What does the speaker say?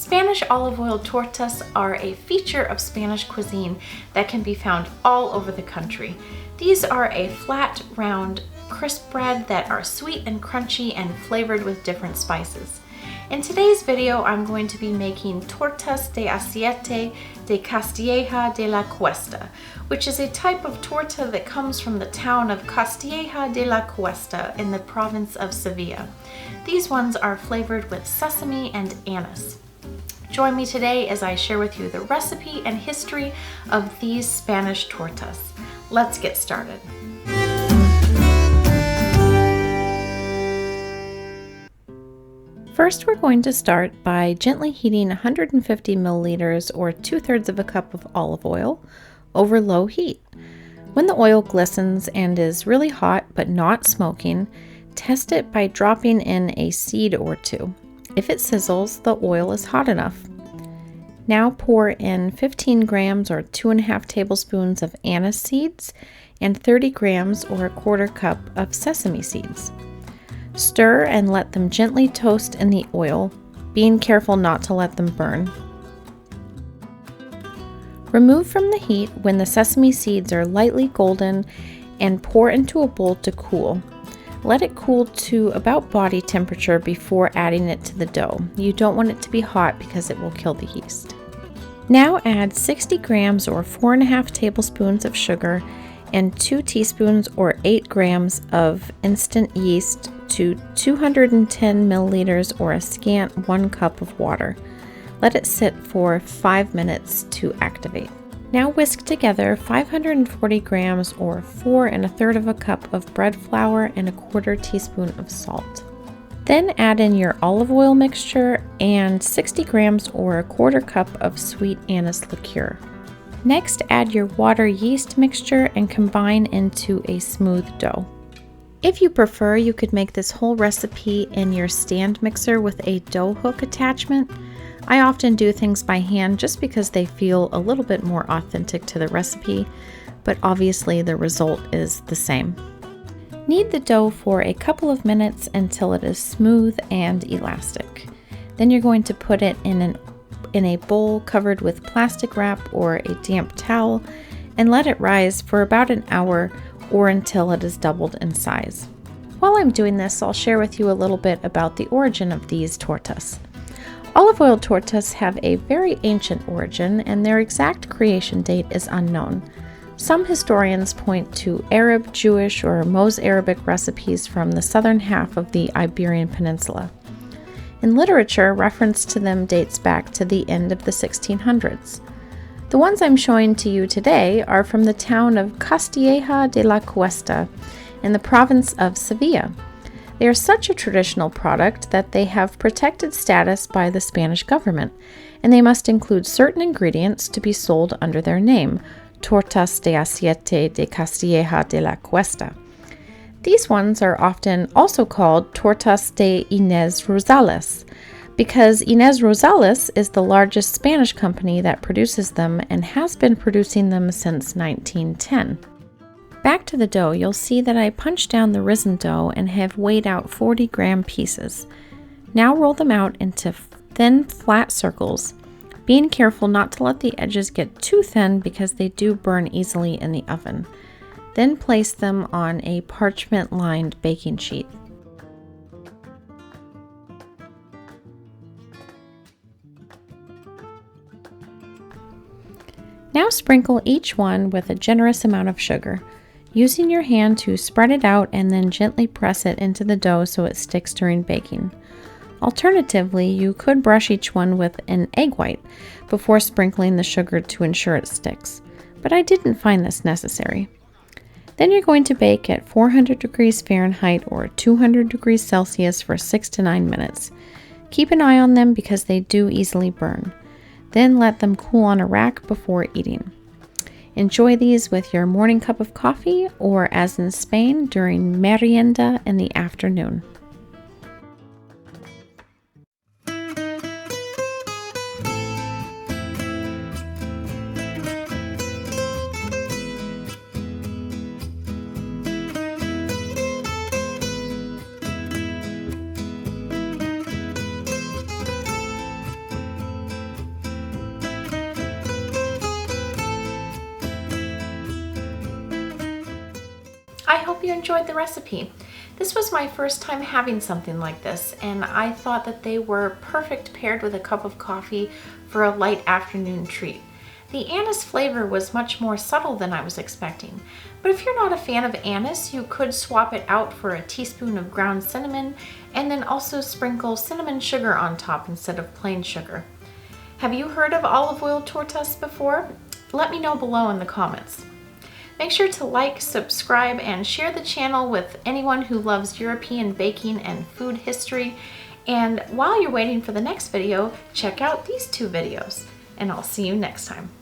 Spanish olive oil tortas are a feature of Spanish cuisine that can be found all over the country. These are a flat, round, crisp bread that are sweet and crunchy and flavored with different spices. In today's video, I'm going to be making tortas de aceite de Castilleja de la Cuesta, which is a type of torta that comes from the town of Castilleja de la Cuesta in the province of Seville. These ones are flavored with sesame and anise. Join me today as I share with you the recipe and history of these Spanish tortas. Let's get started. First, we're going to start by gently heating 150 milliliters or 2/3 of a cup of olive oil over low heat. When the oil glistens and is really hot but not smoking, test it by dropping in a seed or two. If it sizzles, the oil is hot enough. Now pour in 15 grams or 2.5 tablespoons of anise seeds and 30 grams or 1/4 cup of sesame seeds. Stir and let them gently toast in the oil, being careful not to let them burn. Remove from the heat when the sesame seeds are lightly golden and pour into a bowl to cool. Let it cool to about body temperature before adding it to the dough. You don't want it to be hot because it will kill the yeast. Now add 60 grams or 4.5 tablespoons of sugar and 2 teaspoons or 8 grams of instant yeast to 210 milliliters or a scant 1 cup of water. Let it sit for 5 minutes to activate. Now whisk together 540 grams or 4 1/3 of a cup of bread flour and 1/4 teaspoon of salt. Then add in your olive oil mixture and 60 grams or 1/4 cup of sweet anise liqueur. Next, add your water yeast mixture and combine into a smooth dough. If you prefer, you could make this whole recipe in your stand mixer with a dough hook attachment. I often do things by hand just because they feel a little bit more authentic to the recipe, but obviously the result is the same. Knead the dough for a couple of minutes until it is smooth and elastic. Then you're going to put it in a bowl covered with plastic wrap or a damp towel and let it rise for about an hour or until it is doubled in size. While I'm doing this, I'll share with you a little bit about the origin of these tortas. Olive oil tortas have a very ancient origin and their exact creation date is unknown. Some historians point to Arab, Jewish, or Mos-Arabic recipes from the southern half of the Iberian Peninsula. In literature, reference to them dates back to the end of the 1600s. The ones I'm showing to you today are from the town of Castilleja de la Cuesta in the province of Seville. They are such a traditional product that they have protected status by the Spanish government, and they must include certain ingredients to be sold under their name, Tortas de Aceite de Castilleja de la Cuesta. These ones are often also called Tortas de Inés Rosales, because Inés Rosales is the largest Spanish company that produces them and has been producing them since 1910. Back to the dough, you'll see that I punched down the risen dough and have weighed out 40-gram pieces. Now roll them out into thin, flat circles, being careful not to let the edges get too thin because they do burn easily in the oven. Then place them on a parchment-lined baking sheet. Now sprinkle each one with a generous amount of sugar, using your hand to spread it out and then gently press it into the dough so it sticks during baking. Alternatively, you could brush each one with an egg white before sprinkling the sugar to ensure it sticks, but I didn't find this necessary. Then you're going to bake at 400 degrees Fahrenheit or 200 degrees Celsius for 6 to 9 minutes. Keep an eye on them because they do easily burn. Then let them cool on a rack before eating. Enjoy these with your morning cup of coffee or, as in Spain, during merienda in the afternoon. you enjoyed the recipe. This was my first time having something like this, and I thought that they were perfect paired with a cup of coffee for a light afternoon treat. The anise flavor was much more subtle than I was expecting, but if you're not a fan of anise, you could swap it out for a teaspoon of ground cinnamon and then also sprinkle cinnamon sugar on top instead of plain sugar. Have you heard of olive oil tortas before? Let me know below in the comments. Make sure to like, subscribe, and share the channel with anyone who loves European baking and food history. And while you're waiting for the next video, check out these two videos. And I'll see you next time.